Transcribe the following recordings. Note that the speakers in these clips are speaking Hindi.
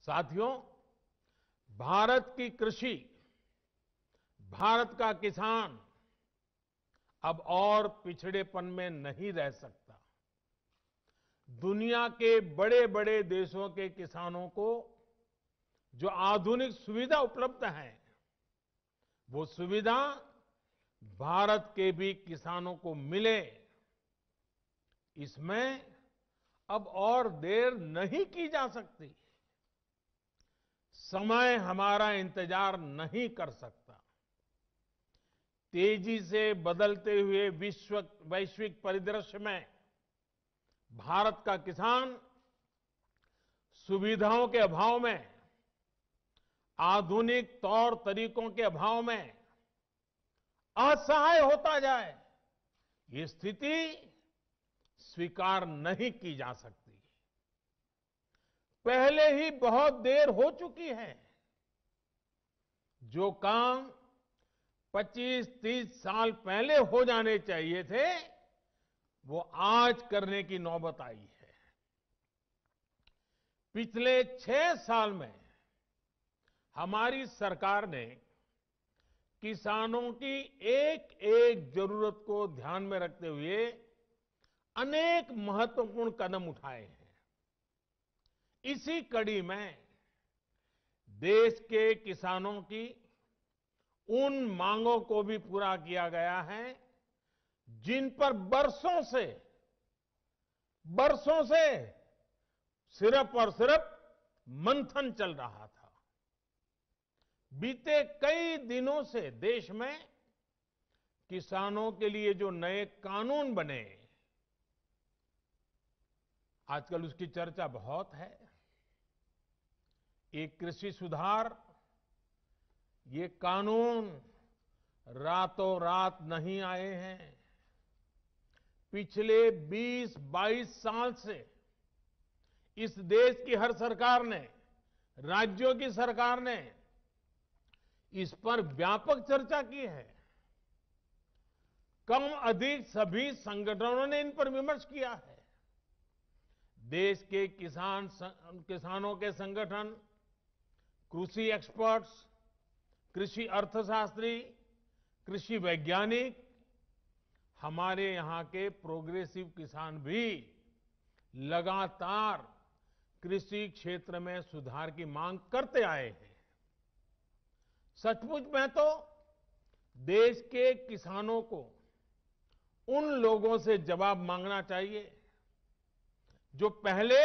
साथियों, भारत की कृषि, भारत का किसान अब और पिछड़ेपन में नहीं रह सकता। दुनिया के बड़े बड़े देशों के किसानों को जो आधुनिक सुविधा उपलब्ध है, वो सुविधा भारत के भी किसानों को मिले, इसमें अब और देर नहीं की जा सकती। समय हमारा इंतजार नहीं कर सकता। तेजी से बदलते हुए वैश्विक परिदृश्य में भारत का किसान सुविधाओं के अभाव में, आधुनिक तौर तरीकों के अभाव में असहाय होता जाए, ये स्थिति स्वीकार नहीं की जा सकती। पहले ही बहुत देर हो चुकी है। जो काम 25-30 साल पहले हो जाने चाहिए थे, वो आज करने की नौबत आई है। पिछले 6 साल में हमारी सरकार ने किसानों की एक एक जरूरत को ध्यान में रखते हुए अनेक महत्वपूर्ण कदम उठाए हैं। इसी कड़ी में देश के किसानों की उन मांगों को भी पूरा किया गया है जिन पर बरसों से सिर्फ और सिर्फ मंथन चल रहा था। बीते कई दिनों से देश में किसानों के लिए जो नए कानून बने, आजकल उसकी चर्चा बहुत है। ये कृषि सुधार, ये कानून रातों रात नहीं आए हैं। पिछले 20-22 साल से इस देश की हर सरकार ने, राज्यों की सरकार ने इस पर व्यापक चर्चा की है। कम अधिक सभी संगठनों ने इन पर विमर्श किया है। देश के किसानों के संगठन, कृषि एक्सपर्ट्स, कृषि अर्थशास्त्री, कृषि वैज्ञानिक, हमारे यहां के प्रोग्रेसिव किसान भी लगातार कृषि क्षेत्र में सुधार की मांग करते आए हैं। सचमुच में तो देश के किसानों को उन लोगों से जवाब मांगना चाहिए जो पहले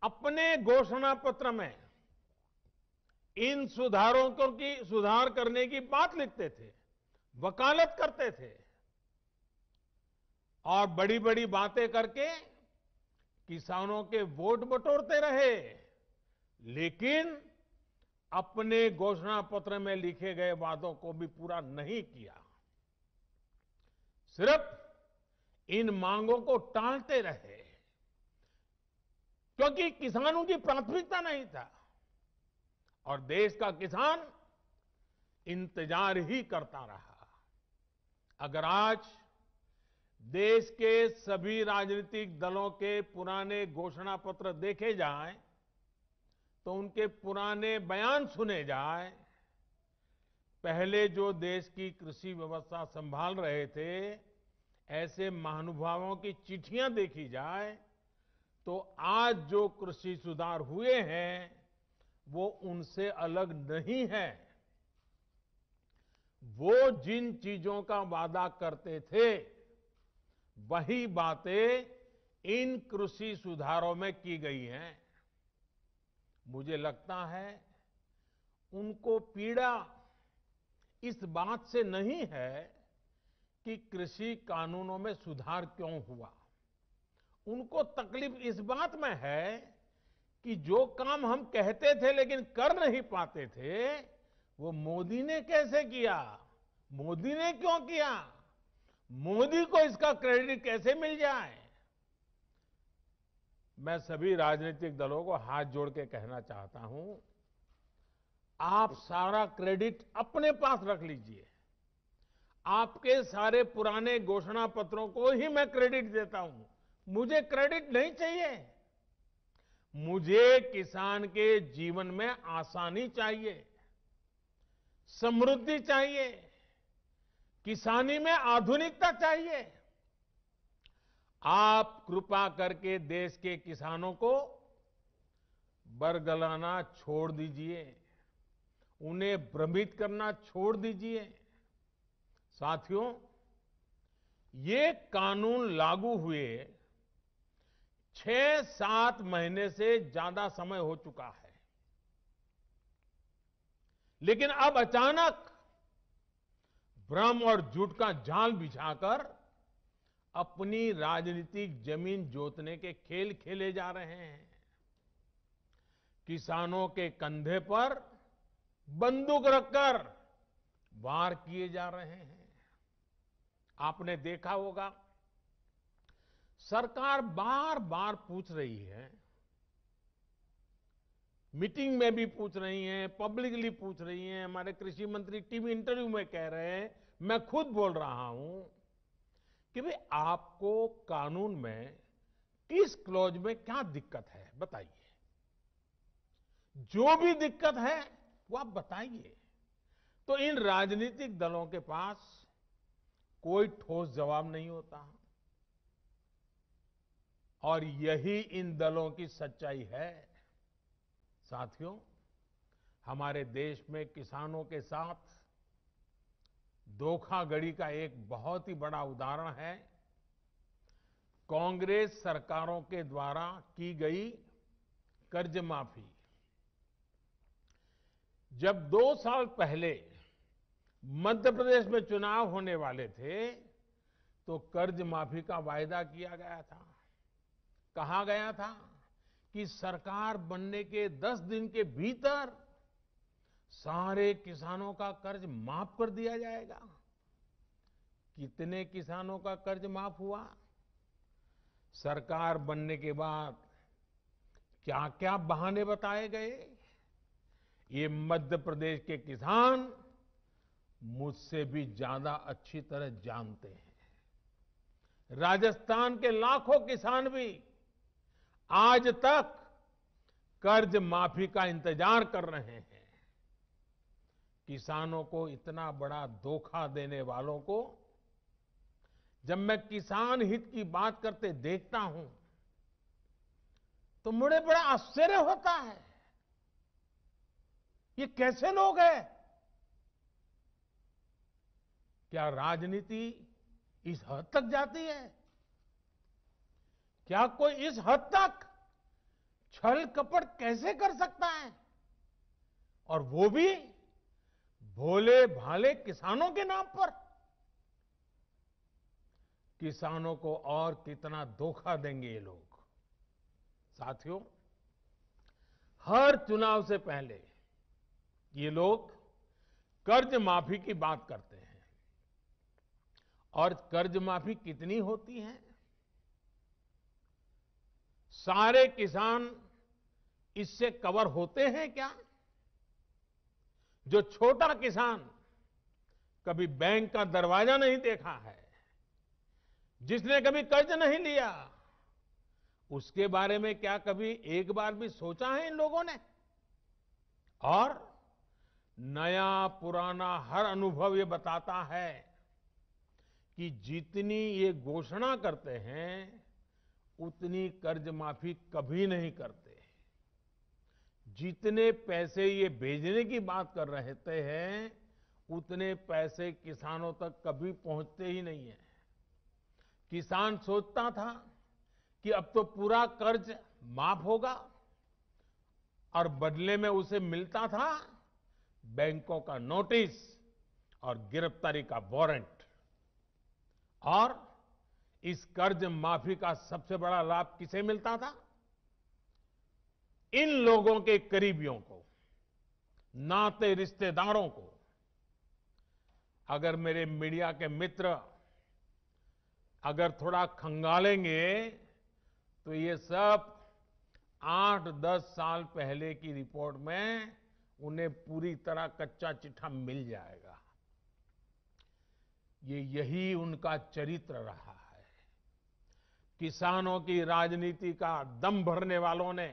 अपने घोषणा पत्र में इन सुधार करने की बात लिखते थे, वकालत करते थे और बड़ी बड़ी बातें करके किसानों के वोट बटोरते रहे, लेकिन अपने घोषणा पत्र में लिखे गए वादों को भी पूरा नहीं किया। सिर्फ इन मांगों को टालते रहे, क्योंकि किसानों की प्राथमिकता नहीं था और देश का किसान इंतजार ही करता रहा। अगर आज देश के सभी राजनीतिक दलों के पुराने घोषणा पत्र देखे जाएं, तो उनके पुराने बयान सुने जाएं, पहले जो देश की कृषि व्यवस्था संभाल रहे थे, ऐसे महानुभावों की चिट्ठियां देखी जाए, तो आज जो कृषि सुधार हुए हैं, वो उनसे अलग नहीं है। वो जिन चीजों का वादा करते थे, वही बातें इन कृषि सुधारों में की गई हैं। मुझे लगता है उनको पीड़ा इस बात से नहीं है कि कृषि कानूनों में सुधार क्यों हुआ। उनको तकलीफ इस बात में है कि जो काम हम कहते थे लेकिन कर नहीं पाते थे, वो मोदी ने कैसे किया, मोदी ने क्यों किया, मोदी को इसका क्रेडिट कैसे मिल जाए। मैं सभी राजनीतिक दलों को हाथ जोड़ के कहना चाहता हूं, आप सारा क्रेडिट अपने पास रख लीजिए। आपके सारे पुराने घोषणा पत्रों को ही मैं क्रेडिट देता हूं, मुझे क्रेडिट नहीं चाहिए। मुझे किसान के जीवन में आसानी चाहिए, समृद्धि चाहिए, किसानी में आधुनिकता चाहिए। आप कृपा करके देश के किसानों को बरगलाना छोड़ दीजिए, उन्हें भ्रमित करना छोड़ दीजिए। साथियों, ये कानून लागू हुए 6-7 महीने से ज्यादा समय हो चुका है, लेकिन अब अचानक भ्रम और झूठ का जाल बिछाकर अपनी राजनीतिक जमीन जोतने के खेल खेले जा रहे हैं। किसानों के कंधे पर बंदूक रखकर वार किए जा रहे हैं। आपने देखा होगा, सरकार बार बार पूछ रही है, मीटिंग में भी पूछ रही हैं, पब्लिकली पूछ रही हैं, हमारे कृषि मंत्री टीवी इंटरव्यू में कह रहे हैं, मैं खुद बोल रहा हूं कि भाई आपको कानून में किस क्लॉज में क्या दिक्कत है बताइए। जो भी दिक्कत है वो आप बताइए। तो इन राजनीतिक दलों के पास कोई ठोस जवाब नहीं होता, और यही इन दलों की सच्चाई है। साथियों, हमारे देश में किसानों के साथ धोखाधड़ी का एक बहुत ही बड़ा उदाहरण है कांग्रेस सरकारों के द्वारा की गई कर्ज माफी। जब 2 साल पहले मध्य प्रदेश में चुनाव होने वाले थे, तो कर्ज माफी का वायदा किया गया था। कहा गया था कि सरकार बनने के 10 दिन के भीतर सारे किसानों का कर्ज माफ कर दिया जाएगा। कितने किसानों का कर्ज माफ हुआ? सरकार बनने के बाद क्या क्या बहाने बताए गए, ये मध्य प्रदेश के किसान मुझसे भी ज्यादा अच्छी तरह जानते हैं। राजस्थान के लाखों किसान भी आज तक कर्ज माफी का इंतजार कर रहे हैं। किसानों को इतना बड़ा धोखा देने वालों को जब मैं किसान हित की बात करते देखता हूं, तो मुझे बड़ा आश्चर्य होता है। ये कैसे लोग हैं? क्या राजनीति इस हद तक जाती है? क्या कोई इस हद तक छल कपट कैसे कर सकता है? और वो भी भोले भाले किसानों के नाम पर। किसानों को और कितना धोखा देंगे ये लोग। साथियों, हर चुनाव से पहले ये लोग कर्ज माफी की बात करते हैं। और कर्ज माफी कितनी होती है? सारे किसान इससे कवर होते हैं क्या? जो छोटा किसान कभी बैंक का दरवाजा नहीं देखा है, जिसने कभी कर्ज नहीं लिया, उसके बारे में क्या कभी एक बार भी सोचा है इन लोगों ने? और नया पुराना हर अनुभव ये बताता है कि जितनी ये घोषणा करते हैं, उतनी कर्ज माफी कभी नहीं करते। जितने पैसे ये भेजने की बात कर रहे हैं, उतने पैसे किसानों तक कभी पहुंचते ही नहीं है। किसान सोचता था कि अब तो पूरा कर्ज माफ होगा, और बदले में उसे मिलता था बैंकों का नोटिस और गिरफ्तारी का वारंट। और इस कर्ज माफी का सबसे बड़ा लाभ किसे मिलता था? इन लोगों के करीबियों को, नाते रिश्तेदारों को। अगर मेरे मीडिया के मित्र अगर थोड़ा खंगालेंगे, तो ये सब 8-10 साल पहले की रिपोर्ट में उन्हें पूरी तरह कच्चा चिट्ठा मिल जाएगा। यही उनका चरित्र रहा है। किसानों की राजनीति का दम भरने वालों ने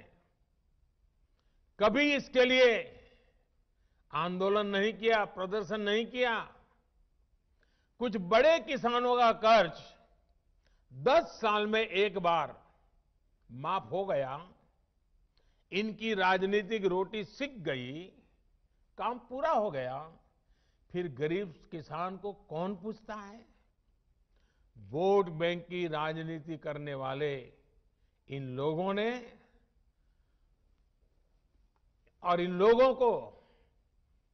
कभी इसके लिए आंदोलन नहीं किया, प्रदर्शन नहीं किया। कुछ बड़े किसानों का कर्ज 10 साल में एक बार माफ हो गया, इनकी राजनीतिक रोटी सिक गई, काम पूरा हो गया, फिर गरीब किसान को कौन पूछता है? वोट बैंक की राजनीति करने वाले इन लोगों ने और इन लोगों को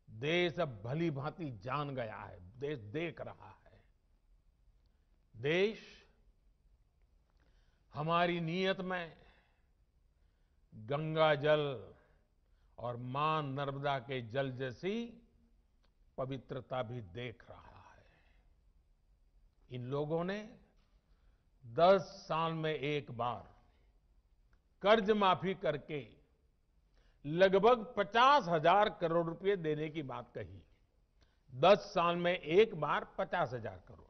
देश अब भली भांति जान गया है, देश देख रहा है। देश हमारी नीयत में गंगा जल और मां नर्मदा के जल जैसी पवित्रता भी देख रहा है। इन लोगों ने 10 साल में एक बार कर्ज माफी करके लगभग 50,000 करोड़ रुपए देने की बात कही। 10 साल में एक बार 50,000 करोड़।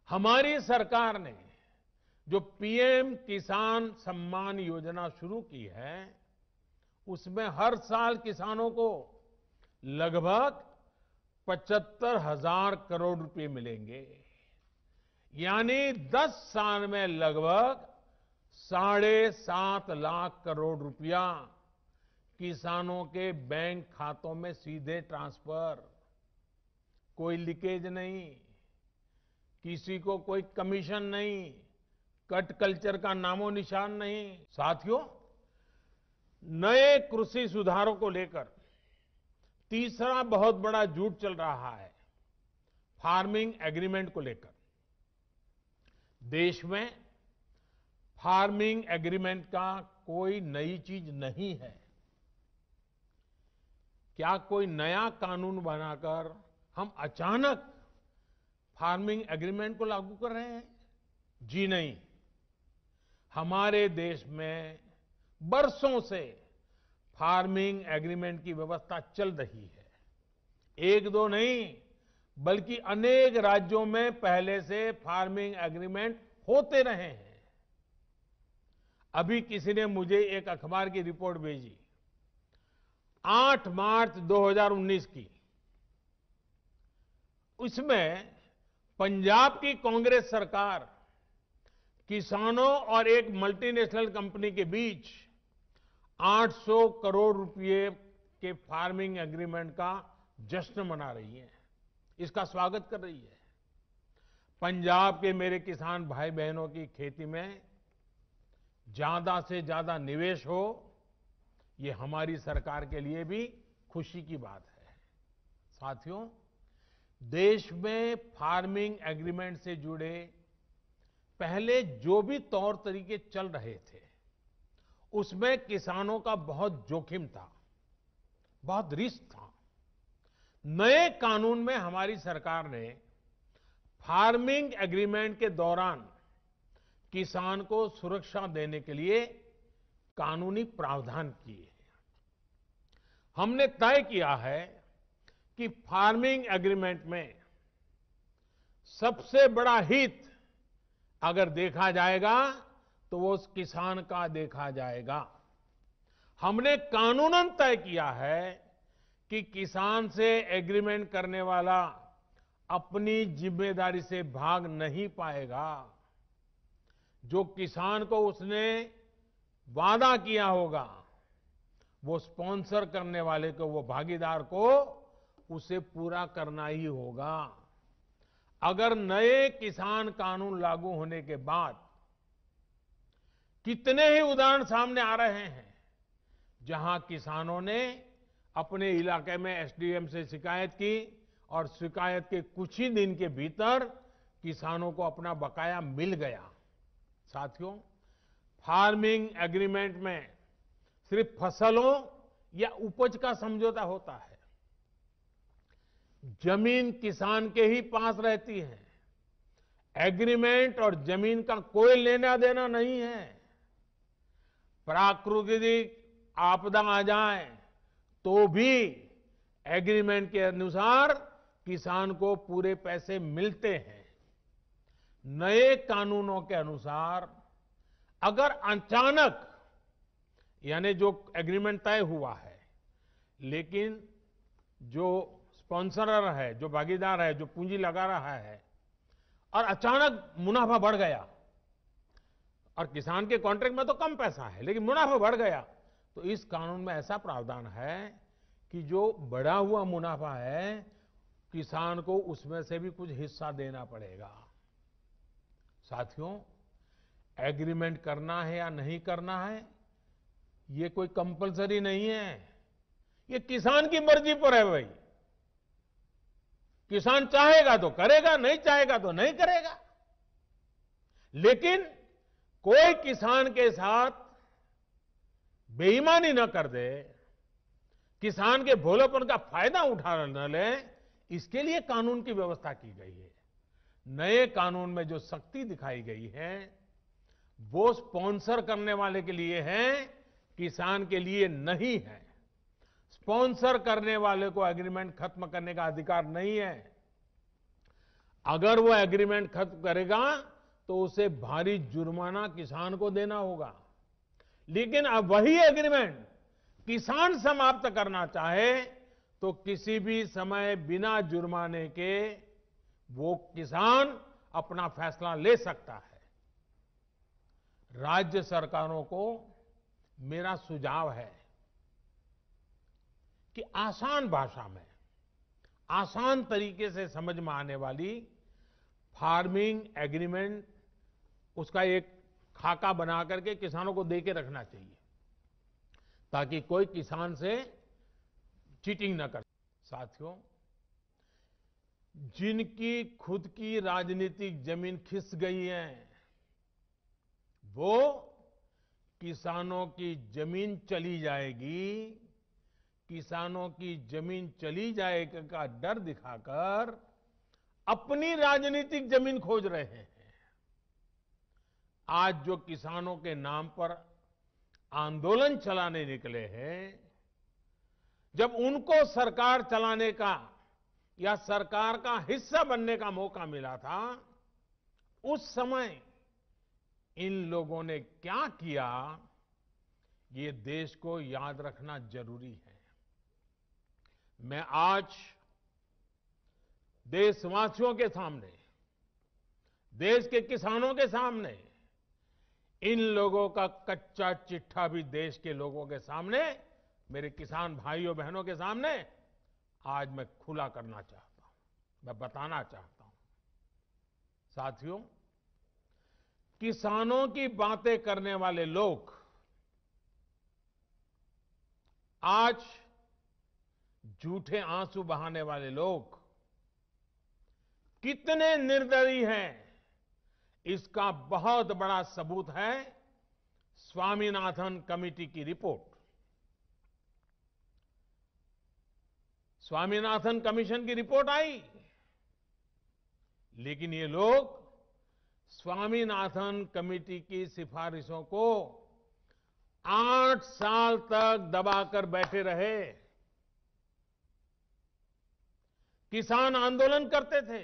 हमारी सरकार ने जो पीएम किसान सम्मान योजना शुरू की है, उसमें हर साल किसानों को लगभग 75,000 करोड़ रुपए मिलेंगे। यानी 10 साल में लगभग 7.5 लाख करोड़ रुपया किसानों के बैंक खातों में सीधे ट्रांसफर। कोई लीकेज नहीं, किसी को कोई कमीशन नहीं, कट कल्चर का नामो निशान नहीं। साथियों, नए कृषि सुधारों को लेकर तीसरा बहुत बड़ा झूठ चल रहा है, फार्मिंग एग्रीमेंट को लेकर। देश में फार्मिंग एग्रीमेंट का कोई नई चीज नहीं है। क्या कोई नया कानून बनाकर हम अचानक फार्मिंग एग्रीमेंट को लागू कर रहे हैं? जी नहीं। हमारे देश में बरसों से फार्मिंग एग्रीमेंट की व्यवस्था चल रही है। एक दो नहीं, बल्कि अनेक राज्यों में पहले से फार्मिंग एग्रीमेंट होते रहे हैं। अभी किसी ने मुझे एक अखबार की रिपोर्ट भेजी, 8 मार्च 2019 की। उसमें पंजाब की कांग्रेस सरकार किसानों और एक मल्टीनेशनल कंपनी के बीच 800 करोड़ रुपए के फार्मिंग एग्रीमेंट का जश्न मना रही है, इसका स्वागत कर रही है। पंजाब के मेरे किसान भाई बहनों की खेती में ज्यादा से ज्यादा निवेश हो, ये हमारी सरकार के लिए भी खुशी की बात है। साथियों, देश में फार्मिंग एग्रीमेंट से जुड़े पहले जो भी तौर तरीके चल रहे थे, उसमें किसानों का बहुत जोखिम था, बहुत रिस्क था। नए कानून में हमारी सरकार ने फार्मिंग एग्रीमेंट के दौरान किसान को सुरक्षा देने के लिए कानूनी प्रावधान किए हैं। हमने तय किया है कि फार्मिंग एग्रीमेंट में सबसे बड़ा हित अगर देखा जाएगा तो वो उस किसान का देखा जाएगा। हमने कानूनन तय किया है कि किसान से एग्रीमेंट करने वाला अपनी जिम्मेदारी से भाग नहीं पाएगा। जो किसान को उसने वादा किया होगा, वो स्पॉन्सर करने वाले को, वो भागीदार को उसे पूरा करना ही होगा। अगर नए किसान कानून लागू होने के बाद कितने ही उदाहरण सामने आ रहे हैं जहां किसानों ने अपने इलाके में एसडीएम से शिकायत की और शिकायत के कुछ ही दिन के भीतर किसानों को अपना बकाया मिल गया। साथियों, फार्मिंग एग्रीमेंट में सिर्फ फसलों या उपज का समझौता होता है। जमीन किसान के ही पास रहती है। एग्रीमेंट और जमीन का कोई लेना देना नहीं है। प्राकृतिक आपदा आ जाए तो भी एग्रीमेंट के अनुसार किसान को पूरे पैसे मिलते हैं। नए कानूनों के अनुसार अगर अचानक यानी जो एग्रीमेंट तय हुआ है, लेकिन जो स्पॉन्सरर है, जो भागीदार है, जो पूंजी लगा रहा है और अचानक मुनाफा बढ़ गया, और किसान के कॉन्ट्रैक्ट में तो कम पैसा है लेकिन मुनाफा बढ़ गया, तो इस कानून में ऐसा प्रावधान है कि जो बढ़ा हुआ मुनाफा है किसान को उसमें से भी कुछ हिस्सा देना पड़ेगा। साथियों, एग्रीमेंट करना है या नहीं करना है ये कोई कंपलसरी नहीं है, ये किसान की मर्जी पर है भाई। किसान चाहेगा तो करेगा, नहीं चाहेगा तो नहीं करेगा। लेकिन कोई किसान के साथ बेईमानी न कर दे, किसान के भोलेपन का फायदा उठा न ले, इसके लिए कानून की व्यवस्था की गई है। नए कानून में जो सख्ती दिखाई गई है वो स्पॉन्सर करने वाले के लिए है, किसान के लिए नहीं है। स्पॉन्सर करने वाले को एग्रीमेंट खत्म करने का अधिकार नहीं है। अगर वो एग्रीमेंट खत्म करेगा तो उसे भारी जुर्माना किसान को देना होगा। लेकिन अब वही एग्रीमेंट किसान समाप्त करना चाहे तो किसी भी समय बिना जुर्माने के वो किसान अपना फैसला ले सकता है। राज्य सरकारों को मेरा सुझाव है कि आसान भाषा में, आसान तरीके से समझ में आने वाली फार्मिंग एग्रीमेंट, उसका एक खाका बना करके किसानों को दे के रखना चाहिए ताकि कोई किसान से चीटिंग न कर। साथियों, जिनकी खुद की राजनीतिक जमीन खिस गई है वो किसानों की जमीन चली जाएगी, किसानों की जमीन चली जाएगी का डर दिखाकर अपनी राजनीतिक जमीन खोज रहे हैं। आज जो किसानों के नाम पर आंदोलन चलाने निकले हैं, जब उनको सरकार चलाने का या सरकार का हिस्सा बनने का मौका मिला था, उस समय इन लोगों ने क्या किया ये देश को याद रखना जरूरी है। मैं आज देशवासियों के सामने, देश के किसानों के सामने, इन लोगों का कच्चा चिट्ठा भी देश के लोगों के सामने, मेरे किसान भाइयों बहनों के सामने आज मैं खुला करना चाहता हूं, मैं बताना चाहता हूं। साथियों, किसानों की बातें करने वाले लोग आज, झूठे आंसू बहाने वाले लोग कितने निर्दयी हैं इसका बहुत बड़ा सबूत है स्वामीनाथन कमेटी की रिपोर्ट। स्वामीनाथन कमीशन की रिपोर्ट आई, लेकिन ये लोग स्वामीनाथन कमेटी की सिफारिशों को 8 साल तक दबाकर बैठे रहे। किसान आंदोलन करते थे,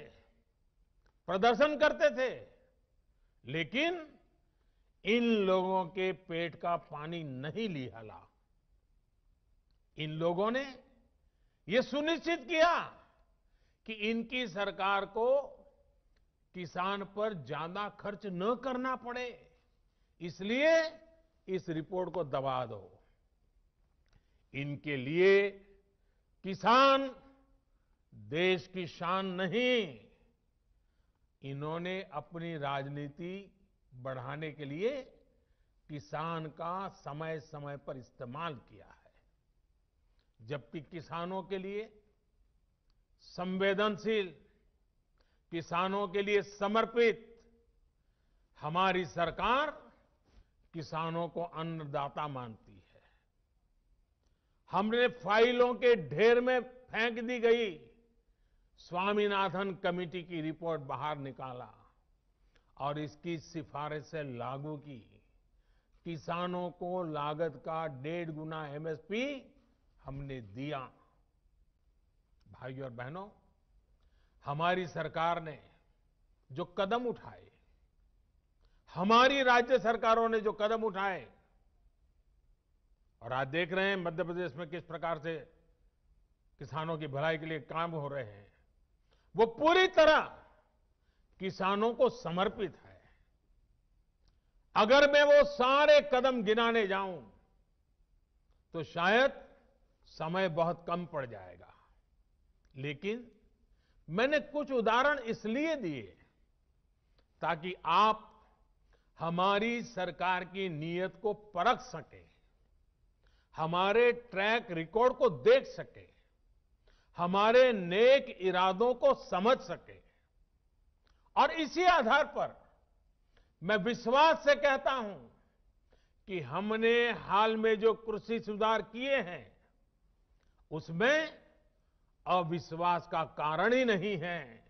प्रदर्शन करते थे, लेकिन इन लोगों के पेट का पानी नहीं लिहाला। इन लोगों ने यह सुनिश्चित किया कि इनकी सरकार को किसान पर ज्यादा खर्च न करना पड़े, इसलिए इस रिपोर्ट को दबा दो। इनके लिए किसान देश की शान नहीं, इन्होंने अपनी राजनीति बढ़ाने के लिए किसान का समय समय पर इस्तेमाल किया है। जबकि किसानों के लिए संवेदनशील, किसानों के लिए समर्पित हमारी सरकार किसानों को अन्नदाता मानती है। हमने फाइलों के ढेर में फेंक दी गई स्वामीनाथन कमेटी की रिपोर्ट बाहर निकाला और इसकी सिफारिश से लागू की। किसानों को लागत का 1.5 गुना एमएसपी हमने दिया। भाइयों और बहनों, हमारी सरकार ने जो कदम उठाए, हमारी राज्य सरकारों ने जो कदम उठाए, और आज देख रहे हैं मध्य प्रदेश में किस प्रकार से किसानों की भलाई के लिए काम हो रहे हैं। वो पूरी तरह किसानों को समर्पित है। अगर मैं वो सारे कदम गिनाने जाऊं तो शायद समय बहुत कम पड़ जाएगा, लेकिन मैंने कुछ उदाहरण इसलिए दिए ताकि आप हमारी सरकार की नीयत को परख सकें, हमारे ट्रैक रिकॉर्ड को देख सकें, हमारे नेक इरादों को समझ सकें। और इसी आधार पर मैं विश्वास से कहता हूं कि हमने हाल में जो कृषि सुधार किए हैं उसमें अविश्वास का कारण ही नहीं है,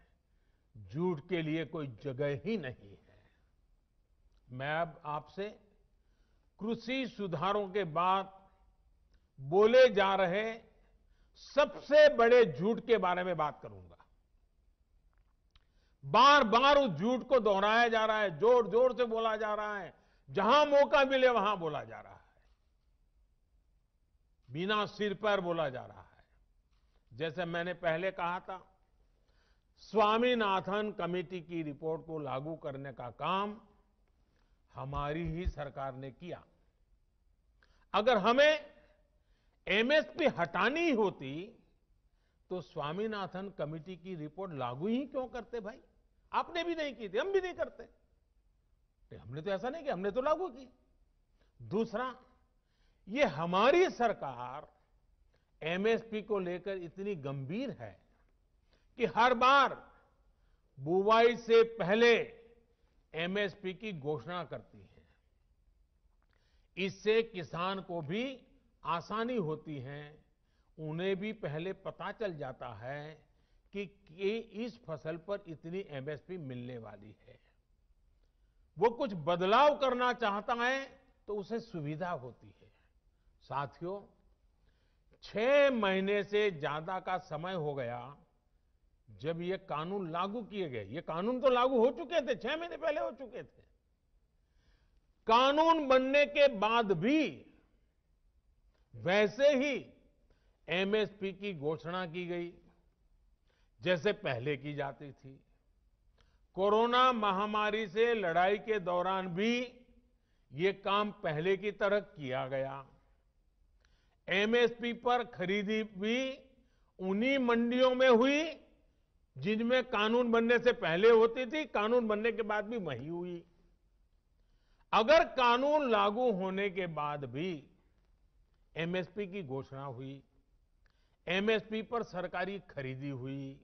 झूठ के लिए कोई जगह ही नहीं है। मैं अब आपसे कृषि सुधारों के बाद बोले जा रहे सबसे बड़े झूठ के बारे में बात करूंगा। बार बार उस झूठ को दोहराया जा रहा है, जोर जोर से बोला जा रहा है, जहां मौका मिले वहां बोला जा रहा है, बिना सिर पैर बोला जा रहा है। जैसे मैंने पहले कहा था, स्वामीनाथन कमेटी की रिपोर्ट को लागू करने का काम हमारी ही सरकार ने किया। अगर हमें एमएसपी हटानी होती तो स्वामीनाथन कमेटी की रिपोर्ट लागू ही क्यों करते भाई? आपने भी नहीं की थी, हम भी नहीं करते। हमने तो ऐसा नहीं किया, हमने तो लागू की। दूसरा, ये हमारी सरकार एमएसपी को लेकर इतनी गंभीर है कि हर बार बुवाई से पहले एमएसपी की घोषणा करती है। इससे किसान को भी आसानी होती है, उन्हें भी पहले पता चल जाता है कि इस फसल पर इतनी एमएसपी मिलने वाली है। वो कुछ बदलाव करना चाहता है तो उसे सुविधा होती है। साथियों, 6 महीने से ज्यादा का समय हो गया जब ये कानून लागू किए गए। ये कानून तो लागू हो चुके थे, 6 महीने पहले हो चुके थे। कानून बनने के बाद भी वैसे ही एमएसपी की घोषणा की गई जैसे पहले की जाती थी। कोरोना महामारी से लड़ाई के दौरान भी ये काम पहले की तरह किया गया। एमएसपी पर खरीदी भी उन्हीं मंडियों में हुई जिनमें कानून बनने से पहले होती थी, कानून बनने के बाद भी वही हुई। अगर कानून लागू होने के बाद भी एमएसपी की घोषणा हुई, एमएसपी पर सरकारी खरीदी हुई,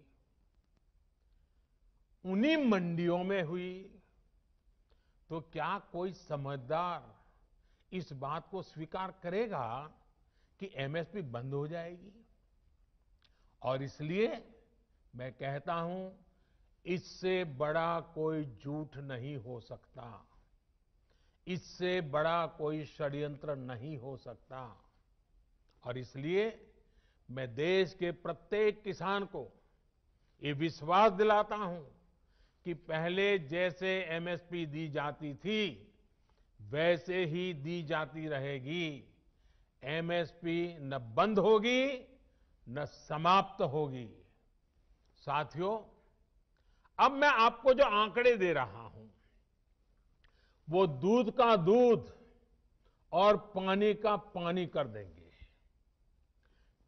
उन्हीं मंडियों में हुई, तो क्या कोई समझदार इस बात को स्वीकार करेगा कि एमएसपी बंद हो जाएगी? और इसलिए मैं कहता हूं, इससे बड़ा कोई झूठ नहीं हो सकता, इससे बड़ा कोई षड्यंत्र नहीं हो सकता। और इसलिए मैं देश के प्रत्येक किसान को ये विश्वास दिलाता हूं कि पहले जैसे एमएसपी दी जाती थी वैसे ही दी जाती रहेगी। एमएसपी न बंद होगी न समाप्त होगी। साथियों, अब मैं आपको जो आंकड़े दे रहा हूं वो दूध का दूध और पानी का पानी कर देंगे।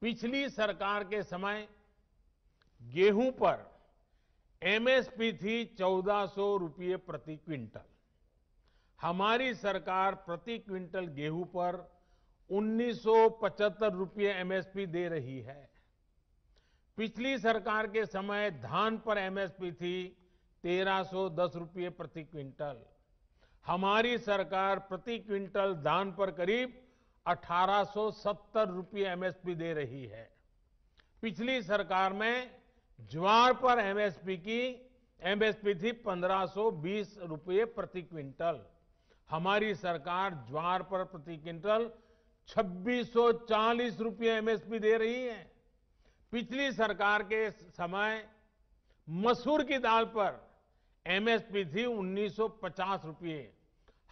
पिछली सरकार के समय गेहूं पर एमएसपी थी 1400 रुपये प्रति क्विंटल। हमारी सरकार प्रति क्विंटल गेहूं पर 1975 रुपये एमएसपी दे रही है। पिछली सरकार के समय धान पर एमएसपी थी 1310 रुपये प्रति क्विंटल। हमारी सरकार प्रति क्विंटल धान पर करीब 1870 रुपये एमएसपी दे रही है। पिछली सरकार में ज्वार पर एमएसपी थी 1520 रुपये प्रति क्विंटल। हमारी सरकार ज्वार पर प्रति क्विंटल 2640 रुपये एमएसपी दे रही है। पिछली सरकार के समय मसूर की दाल पर एमएसपी थी 1950 रुपये।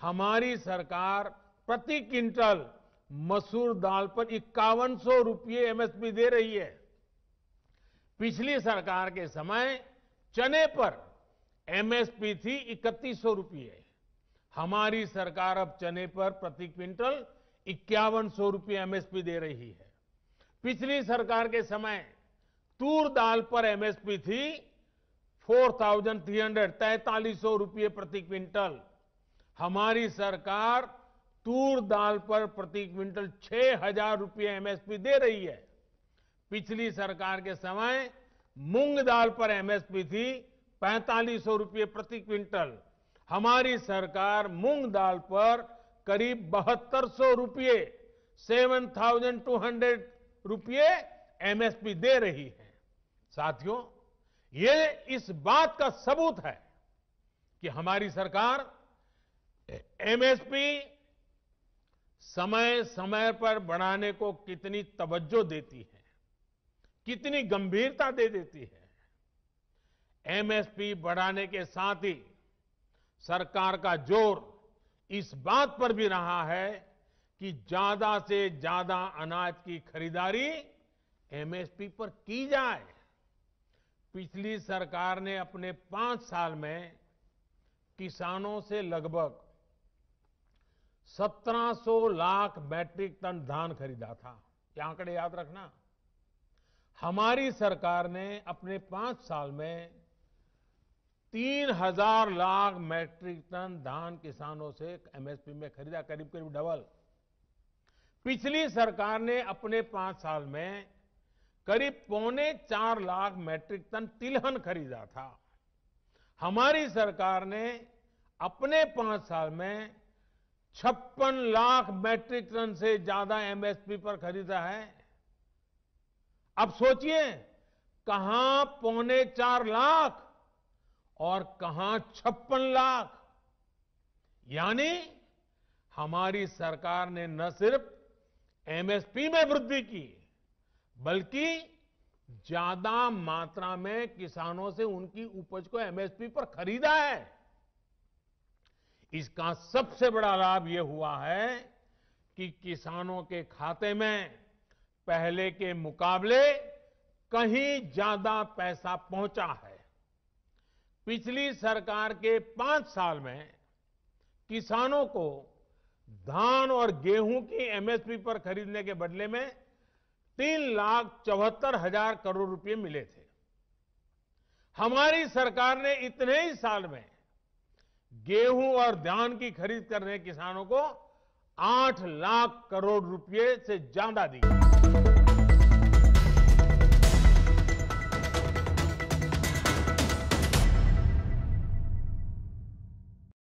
हमारी सरकार प्रति क्विंटल मसूर दाल पर 5100 रुपये एमएसपी दे रही है। पिछली सरकार के समय चने पर एमएसपी थी 3100 रुपये। हमारी सरकार अब चने पर प्रति क्विंटल 5100 रुपये एमएसपी दे रही है। पिछली सरकार के समय तूर दाल पर एमएसपी थी 4300 रुपये प्रति क्विंटल। हमारी सरकार तूर दाल पर प्रति क्विंटल 6000 रुपये एमएसपी दे रही है। पिछली सरकार के समय मूंग दाल पर एमएसपी थी 4500 रुपये प्रति क्विंटल। हमारी सरकार मूंग दाल पर करीब 7200 रुपये 7200 रुपये एमएसपी दे रही है। साथियों, ये इस बात का सबूत है कि हमारी सरकार एमएसपी समय समय पर बढ़ाने को कितनी तवज्जो देती है, कितनी गंभीरता दे देती है। एमएसपी बढ़ाने के साथ ही सरकार का जोर इस बात पर भी रहा है कि ज्यादा से ज्यादा अनाज की खरीदारी एमएसपी पर की जाए। पिछली सरकार ने अपने 5 साल में किसानों से लगभग 1700 लाख मैट्रिक टन धान खरीदा था। ये आंकड़े याद रखना। हमारी सरकार ने अपने 5 साल में 3000 लाख मैट्रिक टन धान किसानों से एमएसपी में खरीदा, करीब करीब डबल। पिछली सरकार ने अपने 5 साल में करीब 3.25 लाख मैट्रिक टन तिलहन खरीदा था। हमारी सरकार ने अपने 5 साल में 56 लाख मैट्रिक टन से ज्यादा एमएसपी पर खरीदा है। अब सोचिए, कहां 3.25 लाख और कहां 56 लाख। यानी हमारी सरकार ने न सिर्फ एमएसपी में वृद्धि की, बल्कि ज्यादा मात्रा में किसानों से उनकी उपज को एमएसपी पर खरीदा है। इसका सबसे बड़ा लाभ यह हुआ है कि किसानों के खाते में पहले के मुकाबले कहीं ज्यादा पैसा पहुंचा है। पिछली सरकार के 5 साल में किसानों को धान और गेहूं की एमएसपी पर खरीदने के बदले में 3,74,000 करोड़ रुपए मिले थे। हमारी सरकार ने इतने ही साल में गेहूं और धान की खरीद करने किसानों को 8 लाख करोड़ रुपए से ज्यादा दी।